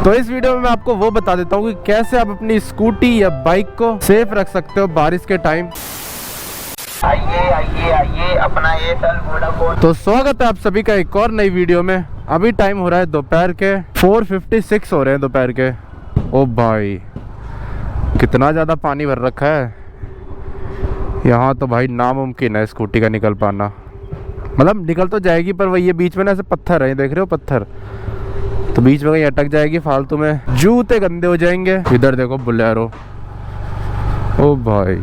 तो इस वीडियो में मैं आपको वो बता देता हूँ कि कैसे आप अपनी स्कूटी या बाइक को सेफ रख सकते हो बारिश के टाइम। आइए अपना एयरटेल वोडाफोन। तो स्वागत है आप सभी का एक और नई वीडियो में। अभी टाइम हो रहा है दोपहर के 4:56 हो रहे हैं दोपहर के। ओ भाई कितना ज़्यादा पानी भर रखा है यहाँ तो भाई नामुमकिन है स्कूटी का निकल पाना। मतलब निकल तो जाएगी पर वही ये बीच में ना ऐसे पत्थर है, देख रहे हो पत्थर, तो बीच में कहीं अटक जाएगी फालतू में, जूते गंदे हो जाएंगे। इधर देखो बोलेरो, ओ भाई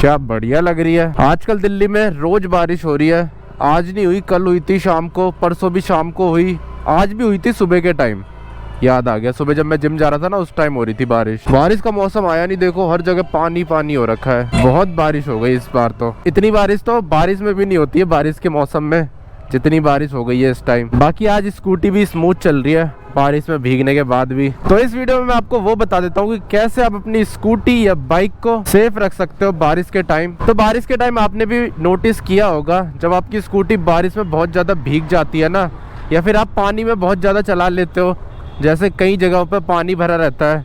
क्या बढ़िया लग रही है। आजकल दिल्ली में रोज बारिश हो रही है। आज नहीं हुई, कल हुई थी शाम को, परसों भी शाम को हुई, आज भी हुई थी सुबह के टाइम। याद आ गया, सुबह जब मैं जिम जा रहा था ना उस टाइम हो रही थी बारिश। बारिश का मौसम आया नहीं, देखो हर जगह पानी पानी हो रखा है। बहुत बारिश हो गई इस बार तो। इतनी बारिश तो बारिश में भी नहीं होती है, बारिश के मौसम में जितनी बारिश हो गई है इस टाइम। बाकी आज स्कूटी भी स्मूथ चल रही है बारिश में भीगने के बाद भी। तो इस वीडियो में मैं आपको वो बता देता हूँ कि कैसे आप अपनी स्कूटी या बाइक को सेफ रख सकते हो बारिश के टाइम। तो बारिश के टाइम आपने भी नोटिस किया होगा, जब आपकी स्कूटी बारिश में बहुत ज़्यादा भीग जाती है ना, या फिर आप पानी में बहुत ज़्यादा चला लेते हो, जैसे कई जगहों पर पानी भरा रहता है,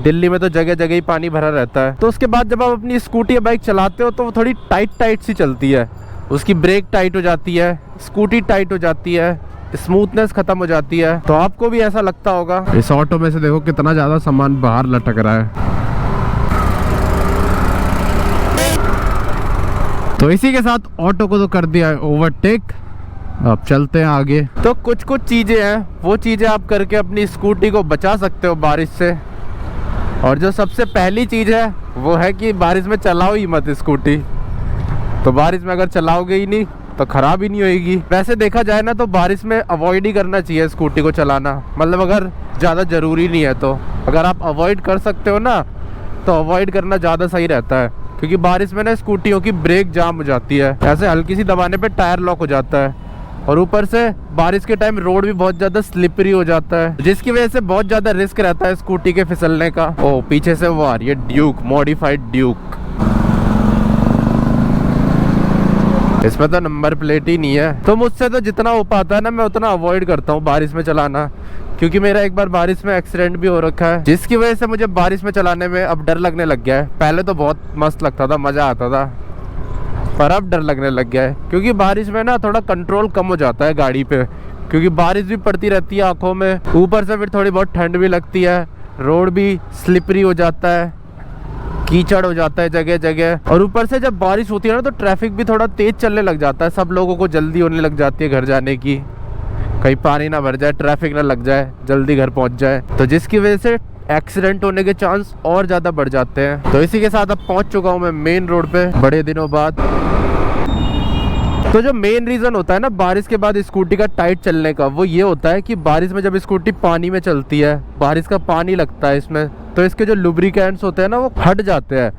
दिल्ली में तो जगह जगह ही पानी भरा रहता है। तो उसके बाद जब आप अपनी स्कूटी या बाइक चलाते हो तो वो थोड़ी टाइट सी चलती है, उसकी ब्रेक टाइट हो जाती है, स्कूटी टाइट हो जाती है, स्मूथनेस खत्म हो जाती है। तो आपको भी ऐसा लगता होगा। इस ऑटो में से देखो कितना ज्यादा सामान बाहर लटक रहा है। तो इसी के साथ ऑटो को तो कर दिया है ओवरटेक। अब चलते हैं आगे। तो कुछ चीजें हैं, वो चीजें आप करके अपनी स्कूटी को बचा सकते हो बारिश से। और जो सबसे पहली चीज है वो है कि बारिश में चलाओ ही मत स्कूटी। तो बारिश में अगर चलाओगे ही नहीं तो खराब ही नहीं होएगी। वैसे देखा जाए ना तो बारिश में अवॉइड ही करना चाहिए स्कूटी को चलाना, मतलब अगर ज़्यादा ज़रूरी नहीं है तो। अगर आप अवॉइड कर सकते हो ना तो अवॉइड करना ज़्यादा सही रहता है, क्योंकि बारिश में ना स्कूटियों की ब्रेक जाम हो जाती है, ऐसे हल्की सी दबाने पे टायर लॉक हो जाता है। और ऊपर से बारिश के टाइम रोड भी बहुत ज़्यादा स्लिपरी हो जाता है, जिसकी वजह से बहुत ज़्यादा रिस्क रहता है स्कूटी के फिसलने का। ओ पीछे से वो आ रही है ड्यूक, मॉडिफाइड ड्यूक। इसमें तो नंबर प्लेट ही नहीं है। तो मुझसे तो जितना हो पाता है ना मैं उतना अवॉइड करता हूँ बारिश में चलाना, क्योंकि मेरा एक बार बारिश में एक्सीडेंट भी हो रखा है, जिसकी वजह से मुझे बारिश में चलाने में अब डर लगने लग गया है। पहले तो बहुत मस्त लगता था, मज़ा आता था, पर अब डर लगने लग गया है, क्योंकि बारिश में ना थोड़ा कंट्रोल कम हो जाता है गाड़ी पे, क्योंकि बारिश भी पड़ती रहती है आँखों में, ऊपर से फिर थोड़ी बहुत ठंड भी लगती है, रोड भी स्लिपरी हो जाता है, कीचड़ हो जाता है जगह जगह। और ऊपर से जब बारिश होती है ना तो ट्रैफिक भी थोड़ा तेज चलने लग जाता है, सब लोगों को जल्दी होने लग जाती है घर जाने की, कहीं पानी ना भर जाए, ट्रैफिक ना लग जाए, जल्दी घर पहुंच जाए, तो जिसकी वजह से एक्सीडेंट होने के चांस और ज़्यादा बढ़ जाते हैं। तो इसी के साथ अब पहुंच चुका हूं मैं मेन रोड पे बड़े दिनों बाद। तो जो मेन रीज़न होता है ना बारिश के बाद स्कूटी का टाइट चलने का, वो ये होता है कि बारिश में जब स्कूटी पानी में चलती है, बारिश का पानी लगता है इसमें, तो इसके जो लुब्रिकेंट्स होते हैं ना वो हट जाते हैं,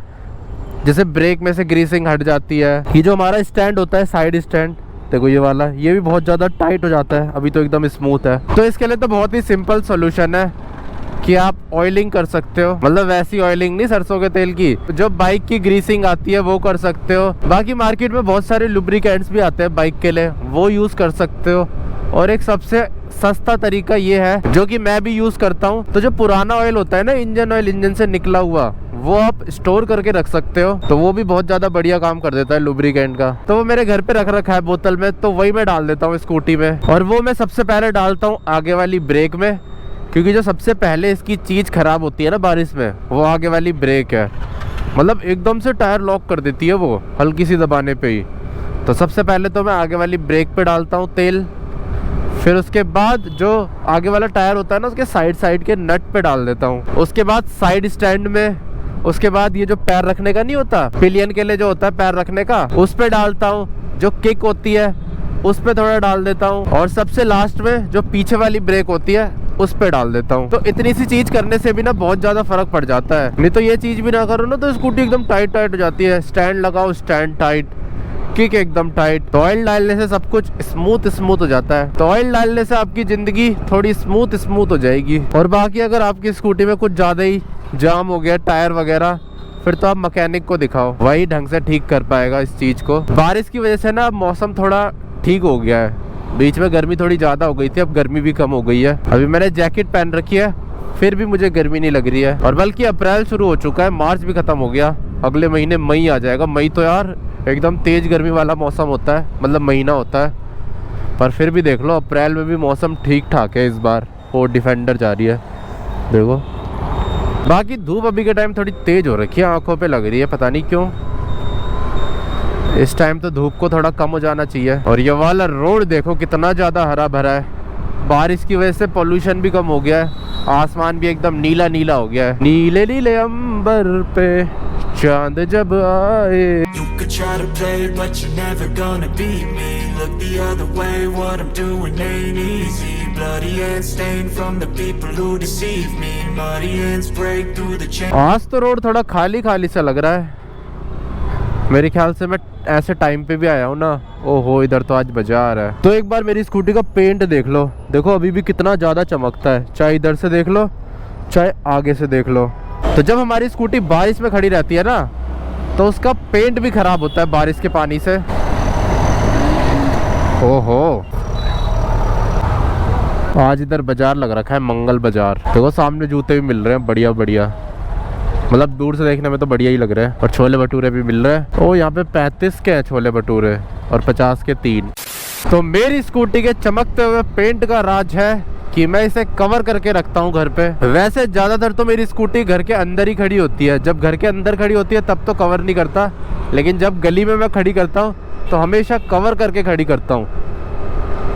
जैसे ब्रेक में से ग्रीसिंग हट जाती है। ये जो हमारा स्टैंड होता है साइड स्टैंड, देखो ये वाला, ये भी बहुत ज़्यादा टाइट हो जाता है, अभी तो एकदम स्मूथ है। तो इसके लिए तो बहुत ही सिंपल सोल्यूशन है कि आप ऑयलिंग कर सकते हो, मतलब वैसी ऑयलिंग नहीं सरसों के तेल की, जो बाइक की ग्रीसिंग आती है वो कर सकते हो। बाकी मार्केट में बहुत सारे लुब्रिकेंट्स भी आते हैं बाइक के लिए, वो यूज़ कर सकते हो। और एक सबसे सस्ता तरीका ये है जो कि मैं भी यूज़ करता हूँ, तो जो पुराना ऑयल होता है ना इंजन ऑयल, इंजन से निकला हुआ, वो आप स्टोर करके रख सकते हो, तो वो भी बहुत ज़्यादा बढ़िया काम कर देता है लुब्रिकेंट का। तो वो मेरे घर पे रख रखा है बोतल में, तो वही मैं डाल देता हूँ स्कूटी में। और वो मैं सबसे पहले डालता हूँ आगे वाली ब्रेक में, क्योंकि जो सबसे पहले इसकी चीज़ ख़राब होती है ना बारिश में, वो आगे वाली ब्रेक है। मतलब एकदम से टायर लॉक कर देती है वो हल्की सी दबाने पे ही। तो सबसे पहले तो मैं आगे वाली ब्रेक पे डालता हूँ तेल, फिर उसके बाद जो आगे वाला टायर होता है ना उसके साइड के नट पे डाल देता हूँ, उसके बाद साइड स्टैंड में, उसके बाद ये जो पैर रखने का नहीं होता, पिलियन के लिए जो होता है पैर रखने का, उस पे डालता हूँ। जो किक होती है उस पे थोड़ा डाल देता हूँ, और सबसे लास्ट में जो पीछे वाली ब्रेक होती है उस पे डाल देता हूँ। तो इतनी सी चीज करने से भी ना बहुत ज्यादा फर्क पड़ जाता है, नहीं तो ये चीज भी ना करो ना तो स्कूटी एकदम टाइट हो जाती है। स्टैंड लगाओ, स्टैंड टाइट, किक एकदम टाइट। तो ऑयल डालने से सब कुछ स्मूथ हो जाता है। तो ऑयल डालने से आपकी जिंदगी थोड़ी स्मूथ हो जाएगी। और बाकी अगर आपकी स्कूटी में कुछ ज्यादा ही जाम हो गया टायर वगैरह, फिर तो आप मैकेनिक को दिखाओ, वही ढंग से ठीक कर पाएगा इस चीज को। बारिश की वजह से ना मौसम थोड़ा ठीक हो गया है, बीच में गर्मी थोड़ी ज़्यादा हो गई थी, अब गर्मी भी कम हो गई है। अभी मैंने जैकेट पहन रखी है, फिर भी मुझे गर्मी नहीं लग रही है। और बल्कि अप्रैल शुरू हो चुका है, मार्च भी खत्म हो गया, अगले महीने मई आ जाएगा। मई तो यार एकदम तेज़ गर्मी वाला मौसम होता है, मतलब महीना होता है। पर फिर भी देख लो, अप्रैल में भी मौसम ठीक ठाक है इस बार। वो डिफेंडर जा रही है देखो। बाकी धूप अभी के टाइम थोड़ी तेज़ हो रखी है, आंखों पे लग रही है, पता नहीं क्यों। इस टाइम तो धूप को थोड़ा कम हो जाना चाहिए। और ये वाला रोड देखो कितना ज़्यादा हरा भरा है, बारिश की वजह से पोल्यूशन भी कम हो गया है, आसमान भी एकदम नीला नीला हो गया है। नीले नीले अंबर पे चांद जब आए। You could try to play but you're never gonna beat me. Look the other way, what I'm doing ain't easy. Bloody hands stained from the people who deceive me. Muddy hands break through the chain. आज तो road थोड़ा खाली खाली सा लग रहा है, मेरे ख्याल से मैं ऐसे टाइम पे भी आया हूँ ना। ओहो, इधर तो आज बाजार है। तो एक बार मेरी स्कूटी का पेंट देख लो, देखो अभी भी कितना ज़्यादा चमकता है, चाहे इधर से देख लो चाहे आगे से देख लो। तो जब हमारी स्कूटी बारिश में खड़ी रहती है ना, तो उसका पेंट भी खराब होता है बारिश के पानी से। ओहो, आज इधर बाजार लग रखा है, मंगल बाजार। देखो सामने जूते भी मिल रहे हैं बढ़िया बढ़िया, मतलब दूर से देखने में तो बढ़िया ही लग रहा है। और छोले भटूरे भी मिल रहे हैं। ओ यहाँ पे 35 के हैं छोले भटूरे और 50 के 3। तो मेरी स्कूटी के चमकते हुए पेंट का राज है कि मैं इसे कवर करके रखता हूँ घर पे। वैसे ज्यादातर तो मेरी स्कूटी घर के अंदर ही खड़ी होती है, जब घर के अंदर खड़ी होती है तब तो कवर नहीं करता, लेकिन जब गली में मैं खड़ी करता हूँ तो हमेशा कवर करके खड़ी करता हूँ।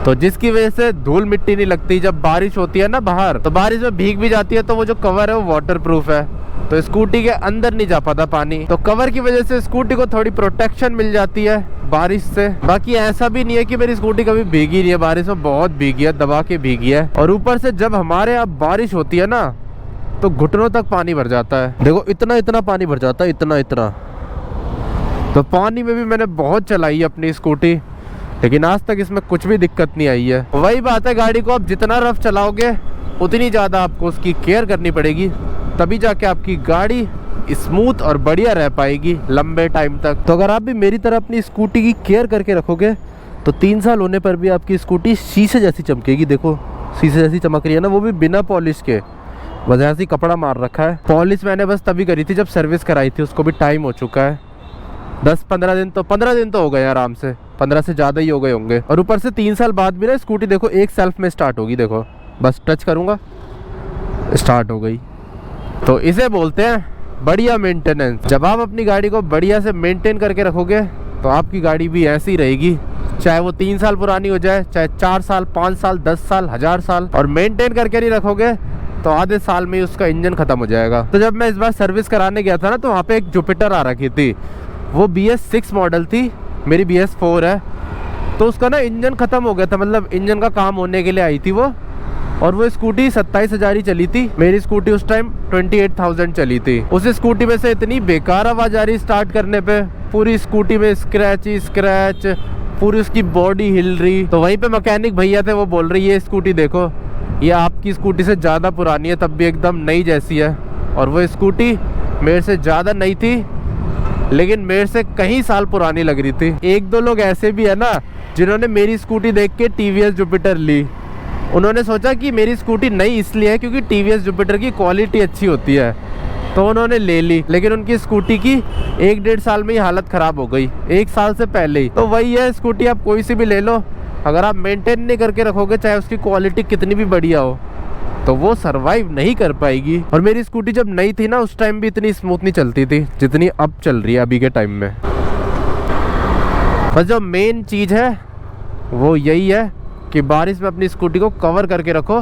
तो जिसकी वजह से धूल मिट्टी नहीं लगती। जब बारिश होती है ना बाहर, तो बारिश में भीग भी जाती है, तो वो जो कवर है वो वाटर प्रूफ है, तो स्कूटी के अंदर नहीं जा पाता पानी। तो कवर की वजह से स्कूटी को थोड़ी प्रोटेक्शन मिल जाती है बारिश से। बाकी ऐसा भी नहीं है कि मेरी स्कूटी कभी भीगी नहीं है, बारिश में बहुत भीगी है, दबा के भीगी है। और ऊपर से जब हमारे यहाँ बारिश होती है ना, तो घुटनों तक पानी भर जाता है। देखो इतना इतना पानी भर जाता है, इतना इतना। तो पानी में भी मैंने बहुत चलाई है अपनी स्कूटी, लेकिन आज तक इसमें कुछ भी दिक्कत नहीं आई है। वही बात है, गाड़ी को आप जितना रफ चलाओगे उतनी ज़्यादा आपको उसकी केयर करनी पड़ेगी, तभी जाके आपकी गाड़ी स्मूथ और बढ़िया रह पाएगी लंबे टाइम तक। तो अगर आप भी मेरी तरह अपनी स्कूटी की केयर करके रखोगे, तो 3 साल होने पर भी आपकी स्कूटी शीशे जैसी चमकेगी। देखो शीशे जैसी चमक रही है ना, वो भी बिना पॉलिश के, बस ऐसे ही कपड़ा मार रखा है। पॉलिश मैंने बस तभी करी थी जब सर्विस कराई थी, उसको भी टाइम हो चुका है 10-15 दिन, तो 15 दिन तो हो गए आराम से, 15 से ज़्यादा ही हो गए होंगे। और ऊपर से 3 साल बाद भी ना स्कूटी देखो एक सेल्फ में स्टार्ट होगी। देखो बस टच करूँगा, स्टार्ट हो गई। तो इसे बोलते हैं बढ़िया मेंटेनेंस। जब आप अपनी गाड़ी को बढ़िया से मेंटेन करके रखोगे, तो आपकी गाड़ी भी ऐसी रहेगी, चाहे वो 3 साल पुरानी हो जाए, चाहे 4 साल, 5 साल, 10 साल, 1000 साल। और मेंटेन करके नहीं रखोगे तो आधे साल में ही उसका इंजन खत्म हो जाएगा। तो जब मैं इस बार सर्विस कराने गया था ना, तो वहाँ पे एक जुपिटर आ रखी थी, वो BS6 मॉडल थी, मेरी BS4 है। तो उसका ना इंजन खत्म हो गया था, मतलब इंजन का काम होने के लिए आई थी वो। और वो स्कूटी 27,000 ही चली थी, मेरी स्कूटी उस टाइम 28,000 चली थी। उस स्कूटी में से इतनी बेकार आवाज़ आ रही स्टार्ट करने पे, पूरी स्कूटी में स्क्रैच ही स्क्रैच, पूरी उसकी बॉडी हिल रही। तो वहीं पे मैकेनिक भैया थे, वो बोल रही है स्कूटी देखो, ये आपकी स्कूटी से ज़्यादा पुरानी है, तब भी एकदम नई जैसी है। और वो स्कूटी मेरे से ज़्यादा नई थी, लेकिन मेरे से कई साल पुरानी लग रही थी। 1-2 लोग ऐसे भी है ना, जिन्होंने मेरी स्कूटी देख के TVS जुपिटर ली। उन्होंने सोचा कि मेरी स्कूटी नई इसलिए है क्योंकि TVS जुपिटर की क्वालिटी अच्छी होती है, तो उन्होंने ले ली। लेकिन उनकी स्कूटी की 1-1.5 साल में ही हालत ख़राब हो गई, 1 साल से पहले ही। तो वही है, स्कूटी आप कोई सी भी ले लो, अगर आप मेंटेन नहीं करके रखोगे, चाहे उसकी क्वालिटी कितनी भी बढ़िया हो, तो वो सरवाइव नहीं कर पाएगी। और मेरी स्कूटी जब नई थी ना, उस टाइम भी इतनी स्मूथ नहीं चलती थी जितनी अब चल रही है अभी के टाइम में। बस जो मेन चीज़ है वो यही है कि बारिश में अपनी स्कूटी को कवर करके रखो।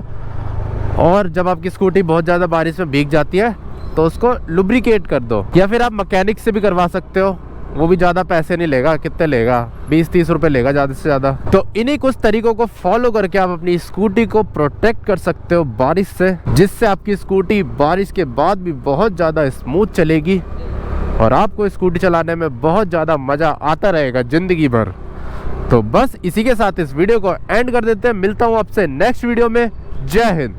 और जब आपकी स्कूटी बहुत ज़्यादा बारिश में भीग जाती है, तो उसको लुब्रिकेट कर दो, या फिर आप मैकेनिक से भी करवा सकते हो, वो भी ज़्यादा पैसे नहीं लेगा। कितने लेगा? 20-30 रुपए लेगा ज़्यादा से ज़्यादा। तो इन्हीं कुछ तरीकों को फॉलो करके आप अपनी स्कूटी को प्रोटेक्ट कर सकते हो बारिश से, जिससे आपकी स्कूटी बारिश के बाद भी बहुत ज़्यादा स्मूथ चलेगी और आपको स्कूटी चलाने में बहुत ज़्यादा मज़ा आता रहेगा ज़िंदगी भर। तो बस इसी के साथ इस वीडियो को एंड कर देते हैं। मिलता हूँ आपसे नेक्स्ट वीडियो में। जय हिंद।